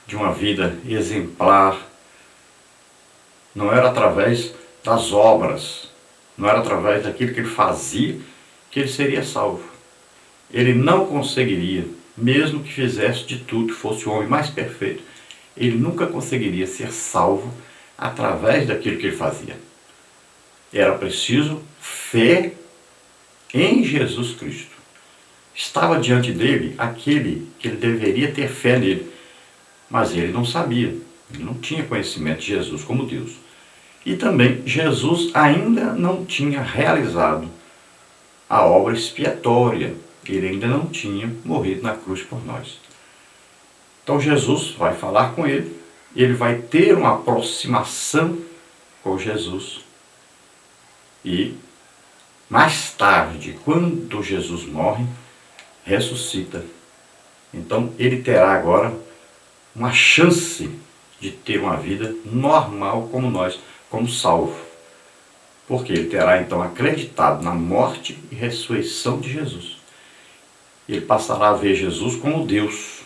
de uma vida exemplar, não era através das obras, não era através daquilo que ele fazia que ele seria salvo. Ele não conseguiria, mesmo que fizesse de tudo, fosse o homem mais perfeito, ele nunca conseguiria ser salvo através daquilo que ele fazia. Era preciso fé em Jesus Cristo. Estava diante dele aquele que ele deveria ter fé nele, mas ele não sabia, ele não tinha conhecimento de Jesus como Deus. E também Jesus ainda não tinha realizado a obra expiatória, ele ainda não tinha morrido na cruz por nós. Então Jesus vai falar com ele, ele vai ter uma aproximação com Jesus. E mais tarde, quando Jesus morre, ressuscita. Então ele terá agora uma chance de ter uma vida normal como nós, como salvo. Porque ele terá então acreditado na morte e ressurreição de Jesus. Ele passará a ver Jesus como Deus.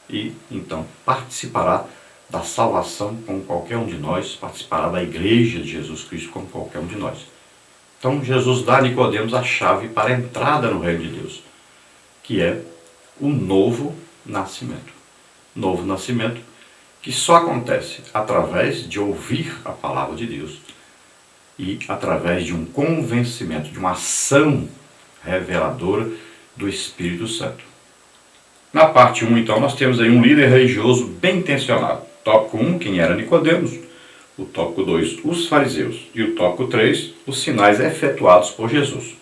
E então participará da salvação como qualquer um de nós, participará da igreja de Jesus Cristo como qualquer um de nós. Então Jesus dá a Nicodemos a chave para a entrada no reino de Deus, que é o novo nascimento. Novo nascimento que só acontece através de ouvir a palavra de Deus e através de um convencimento, de uma ação reveladora do Espírito Santo. Na parte 1, então, nós temos aí um líder religioso bem intencionado. Tópico 1, quem era Nicodemos. O tópico 2, os fariseus. E o tópico 3, os sinais efetuados por Jesus.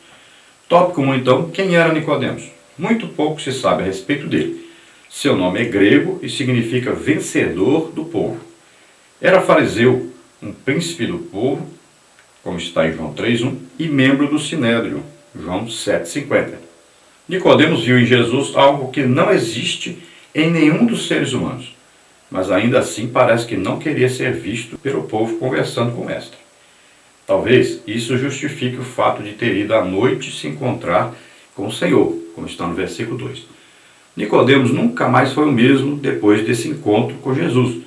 Tópico 1, então, quem era Nicodemos? Muito pouco se sabe a respeito dele. Seu nome é grego e significa vencedor do povo. Era fariseu, um príncipe do povo, como está em João 3:1, e membro do Sinédrio, João 7:50. Nicodemos viu em Jesus algo que não existe em nenhum dos seres humanos, mas ainda assim parece que não queria ser visto pelo povo conversando com o mestre. Talvez isso justifique o fato de ter ido à noite se encontrar com o Senhor, como está no versículo 2. Nicodemos nunca mais foi o mesmo depois desse encontro com Jesus.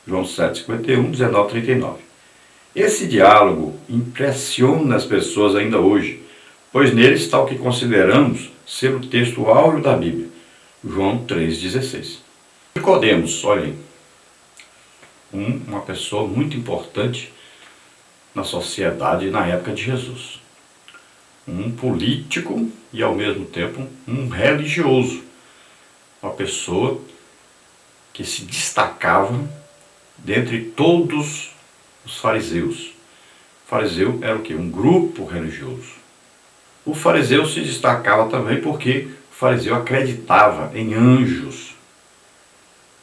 João 7:51, 19:39. Esse diálogo impressiona as pessoas ainda hoje, pois nele está o que consideramos ser o texto áureo da Bíblia. João 3,16. Nicodemos, olhem, uma pessoa muito importante na sociedade na época de Jesus. Um político e, ao mesmo tempo, um religioso. Uma pessoa que se destacava dentre todos os fariseus. O fariseu era o quê? Um grupo religioso. O fariseu se destacava também porque o fariseu acreditava em anjos.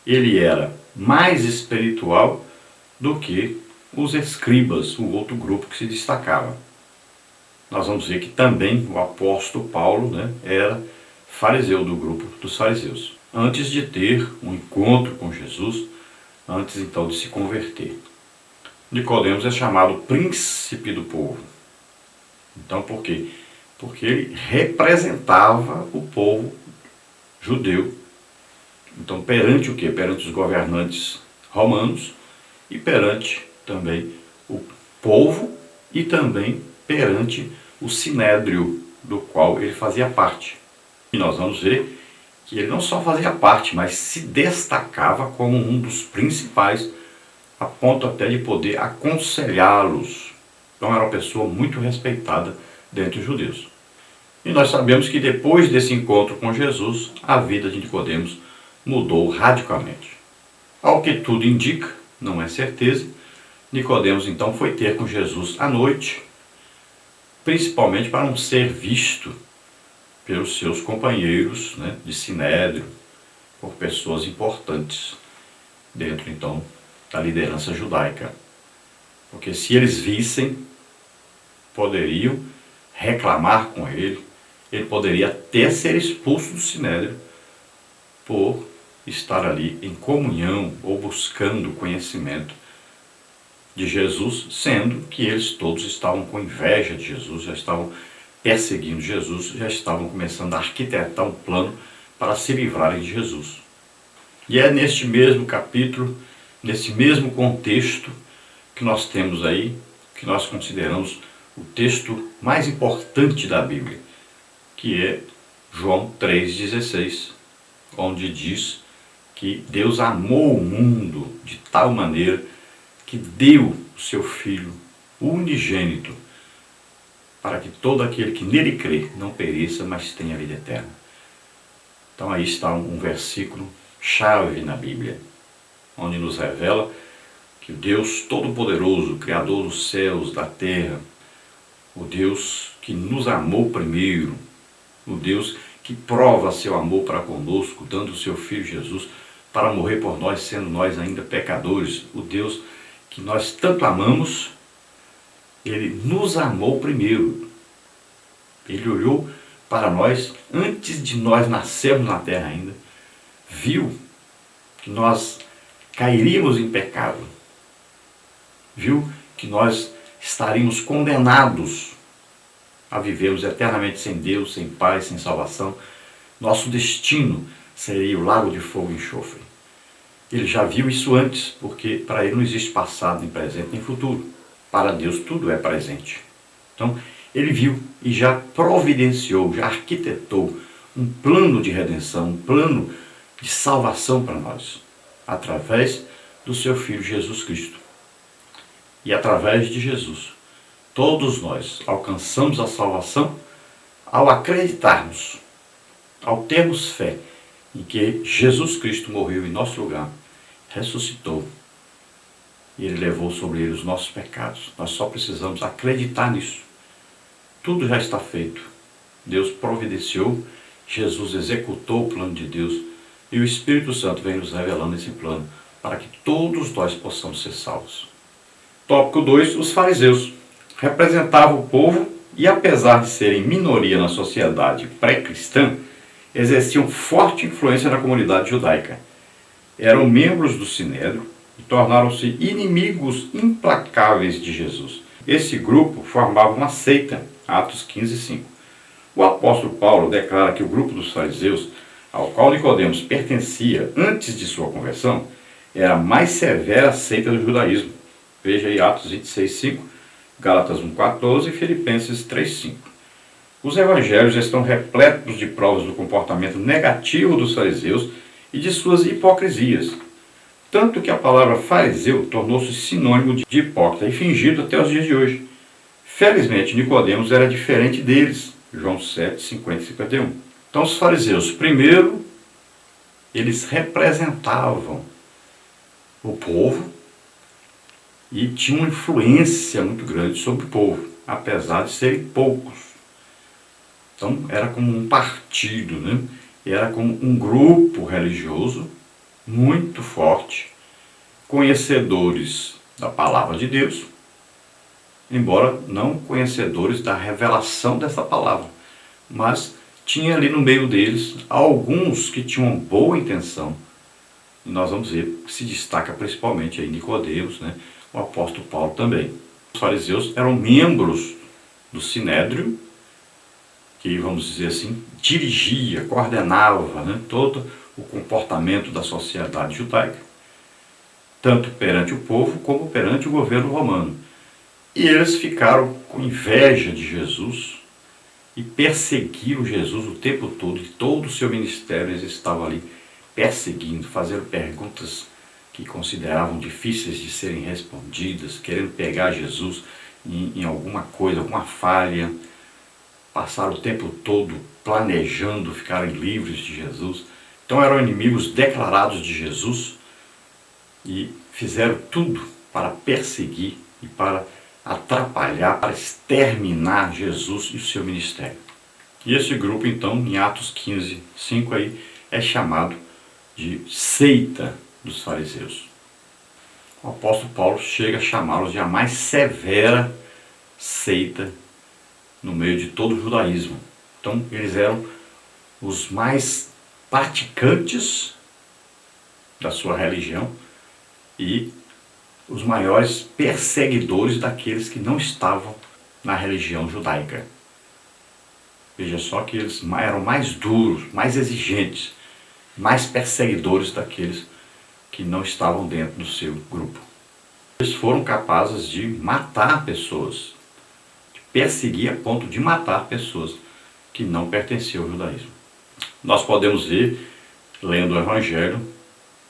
Ele era mais espiritual do que os escribas, o outro grupo que se destacava. Nós vamos ver que também o apóstolo Paulo, era fariseu do grupo dos fariseus, antes de ter um encontro com Jesus, antes então de se converter. Nicodemos é chamado príncipe do povo. Então por quê? Porque ele representava o povo judeu. Então perante o quê? Perante os governantes romanos e perante também o povo e também perante o sinédrio do qual ele fazia parte. E nós vamos ver que ele não só fazia parte, mas se destacava como um dos principais, a ponto até de poder aconselhá-los. Então era uma pessoa muito respeitada dentre os judeus. E nós sabemos que depois desse encontro com Jesus, a vida de Nicodemos mudou radicalmente. Ao que tudo indica, não é certeza, Nicodemos então foi ter com Jesus à noite, principalmente para não ser visto pelos seus companheiros de sinédrio, por pessoas importantes dentro então da liderança judaica. Porque se eles vissem, poderiam reclamar com ele, ele poderia até ser expulso do sinédrio por estar ali em comunhão ou buscando conhecimento de Jesus, sendo que eles todos estavam com inveja de Jesus, já estavam perseguindo Jesus, já estavam começando a arquitetar um plano para se livrarem de Jesus. E é neste mesmo capítulo, nesse mesmo contexto, que nós temos aí, que nós consideramos o texto mais importante da Bíblia, que é João 3,16, onde diz que Deus amou o mundo de tal maneira que deu o seu Filho unigênito, para que todo aquele que nele crê não pereça, mas tenha vida eterna. Então aí está um versículo chave na Bíblia, onde nos revela que o Deus Todo-Poderoso, Criador dos céus, da terra, o Deus que nos amou primeiro, o Deus que prova seu amor para conosco, dando o seu Filho Jesus para morrer por nós, sendo nós ainda pecadores, o Deus que nós tanto amamos, Ele nos amou primeiro. Ele olhou para nós antes de nós nascermos na terra ainda, viu que nós cairíamos em pecado, viu que nós estaríamos condenados a vivermos eternamente sem Deus, sem paz, sem salvação. Nosso destino seria o lago de fogo e enxofre. Ele já viu isso antes, porque para ele não existe passado, nem presente, nem futuro. Para Deus tudo é presente. Então, ele viu e já providenciou, já arquitetou um plano de redenção, um plano de salvação para nós, através do seu Filho Jesus Cristo. E através de Jesus, todos nós alcançamos a salvação ao acreditarmos, ao termos fé em que Jesus Cristo morreu em nosso lugar, ressuscitou, e Ele levou sobre Ele os nossos pecados. Nós só precisamos acreditar nisso. Tudo já está feito. Deus providenciou, Jesus executou o plano de Deus, e o Espírito Santo vem nos revelando esse plano, para que todos nós possamos ser salvos. Tópico 2, os fariseus. Representavam o povo e, apesar de serem minoria na sociedade pré-cristã, exerciam forte influência na comunidade judaica. Eram membros do Sinédrio e tornaram-se inimigos implacáveis de Jesus. Esse grupo formava uma seita, Atos 15:5. O apóstolo Paulo declara que o grupo dos fariseus, ao qual Nicodemos pertencia antes de sua conversão, era a mais severa seita do judaísmo. Veja aí Atos 26:5, Gálatas 1:14 e Filipenses 3:5. Os evangelhos estão repletos de provas do comportamento negativo dos fariseus e de suas hipocrisias. Tanto que a palavra fariseu tornou-se sinônimo de hipócrita e fingido até os dias de hoje. Felizmente, Nicodemos era diferente deles. João 7:50 e 51. Então, os fariseus, primeiro, eles representavam o povo e tinham uma influência muito grande sobre o povo, apesar de serem poucos. Então, era como um partido, né? Era como um grupo religioso muito forte, conhecedores da palavra de Deus, embora não conhecedores da revelação dessa palavra, mas tinha ali no meio deles alguns que tinham boa intenção. E nós vamos ver que se destaca principalmente aí Nicodemos, né? O apóstolo Paulo também. Os fariseus eram membros do Sinédrio, que, vamos dizer assim, dirigia, coordenava, né, todo o comportamento da sociedade judaica, tanto perante o povo como perante o governo romano. E eles ficaram com inveja de Jesus e perseguiram Jesus o tempo todo, e todo o seu ministério eles estavam ali perseguindo, fazendo perguntas que consideravam difíceis de serem respondidas, querendo pegar Jesus em alguma coisa, alguma falha. Passaram o tempo todo planejando ficarem livres de Jesus. Então eram inimigos declarados de Jesus e fizeram tudo para perseguir e para atrapalhar, para exterminar Jesus e o seu ministério. E esse grupo, então, em Atos 15:5 aí, é chamado de seita dos fariseus. O apóstolo Paulo chega a chamá-los de a mais severa seita no meio de todo o judaísmo. Então, eles eram os mais praticantes da sua religião e os maiores perseguidores daqueles que não estavam na religião judaica. Veja só que eles eram mais duros, mais exigentes. mais perseguidores daqueles que não estavam dentro do seu grupo. Eles foram capazes de matar pessoas, de perseguir a ponto de matar pessoas que não pertenciam ao judaísmo. Nós podemos ver, lendo o Evangelho,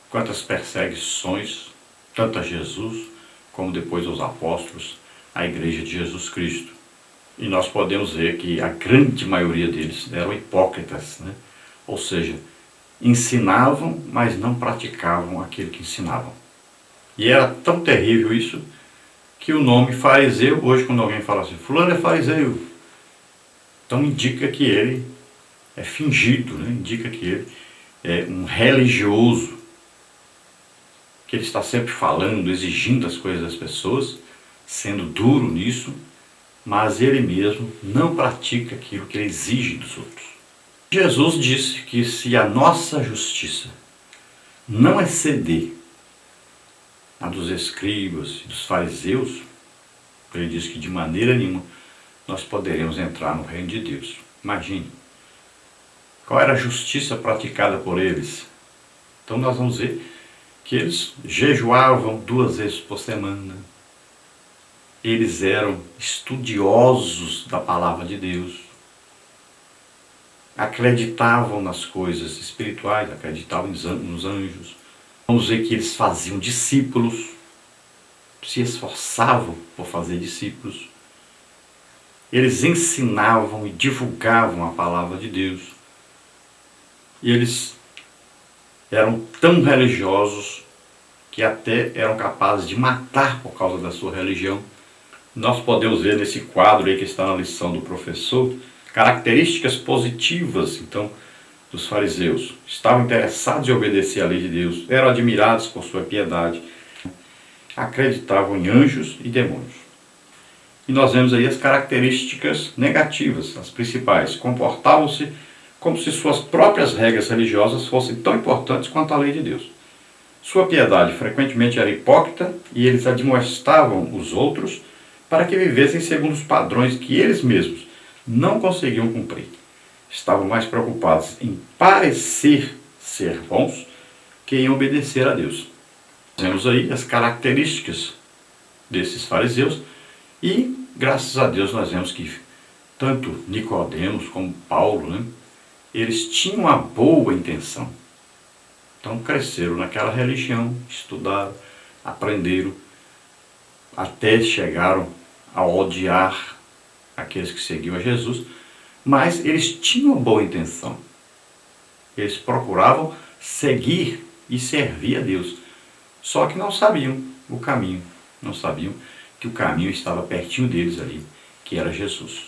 quantas perseguições, tanto a Jesus, como depois aos apóstolos, a Igreja de Jesus Cristo. E nós podemos ver que a grande maioria deles eram hipócritas, né? Ou seja, ensinavam, mas não praticavam aquilo que ensinavam. E era tão terrível isso, que o nome fariseu, hoje quando alguém fala assim, fulano é fariseu, então indica que ele é fingido, né? Indica que ele é um religioso, que ele está sempre falando, exigindo as coisas das pessoas, sendo duro nisso, mas ele mesmo não pratica aquilo que ele exige dos outros. Jesus disse que se a nossa justiça não exceder a dos escribas e dos fariseus, ele disse que de maneira nenhuma nós poderemos entrar no reino de Deus. Imagine, qual era a justiça praticada por eles? Então nós vamos ver que eles jejuavam 2 vezes por semana. Eles eram estudiosos da palavra de Deus. Acreditavam nas coisas espirituais, acreditavam nos anjos. Vamos ver que eles faziam discípulos, se esforçavam por fazer discípulos. Eles ensinavam e divulgavam a palavra de Deus. E eles eram tão religiosos que até eram capazes de matar por causa da sua religião. Nós podemos ver nesse quadro aí que está na lição do professor, características positivas, então, dos fariseus. Estavam interessados em obedecer à lei de Deus, eram admirados por sua piedade, acreditavam em anjos e demônios. E nós vemos aí as características negativas, as principais. Comportavam-se como se suas próprias regras religiosas fossem tão importantes quanto a lei de Deus. Sua piedade frequentemente era hipócrita e eles admoestavam os outros para que vivessem segundo os padrões que eles mesmos não conseguiam cumprir. Estavam mais preocupados em parecer ser bons que em obedecer a Deus. Temos aí as características desses fariseus e, graças a Deus, nós vemos que tanto Nicodemos como Paulo, né, eles tinham uma boa intenção. Então cresceram naquela religião, estudaram, aprenderam, até chegaram a odiar aqueles que seguiam a Jesus, mas eles tinham uma boa intenção. Eles procuravam seguir e servir a Deus, só que não sabiam o caminho, não sabiam que o caminho estava pertinho deles ali, que era Jesus.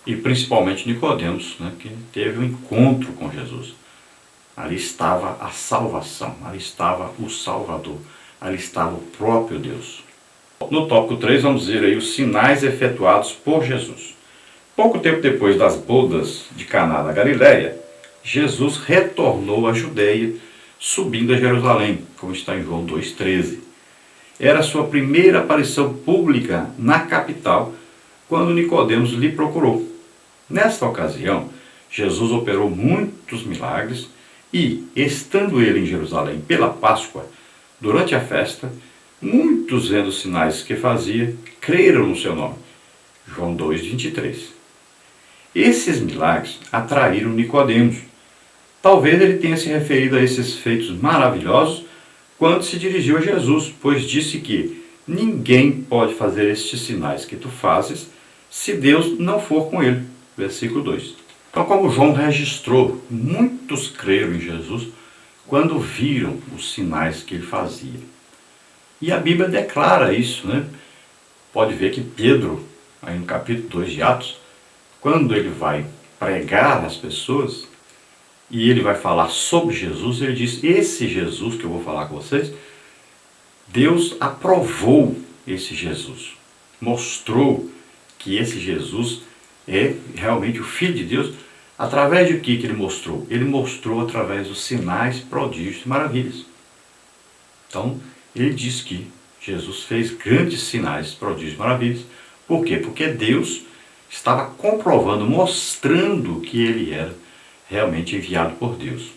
E principalmente Nicodemos, né, que teve um encontro com Jesus. Ali estava a salvação, ali estava o Salvador, ali estava o próprio Deus. No tópico 3 vamos ver aí os sinais efetuados por Jesus. Pouco tempo depois das bodas de Caná da Galileia, Jesus retornou à Judeia, subindo a Jerusalém, como está em João 2,13. Era a sua primeira aparição pública na capital, quando Nicodemos lhe procurou. Nesta ocasião, Jesus operou muitos milagres e, estando ele em Jerusalém pela Páscoa, durante a festa, muitos, vendo os sinais que fazia, creram no seu nome. João 2,23. Esses milagres atraíram Nicodemos. Talvez ele tenha se referido a esses feitos maravilhosos quando se dirigiu a Jesus, pois disse que ninguém pode fazer estes sinais que tu fazes se Deus não for com ele. Versículo 2. Então, como João registrou, muitos creram em Jesus quando viram os sinais que ele fazia. E a Bíblia declara isso, né? Pode ver que Pedro, aí no capítulo 2 de Atos, quando ele vai pregar às pessoas, e ele vai falar sobre Jesus, ele diz, esse Jesus que eu vou falar com vocês, Deus aprovou esse Jesus, mostrou que esse Jesus é realmente o Filho de Deus. Através de que ele mostrou? Ele mostrou através dos sinais, prodígios e maravilhas. Então, ele diz que Jesus fez grandes sinais, prodígios e maravilhas. Por quê? Porque Deus estava comprovando, mostrando que ele era realmente enviado por Deus.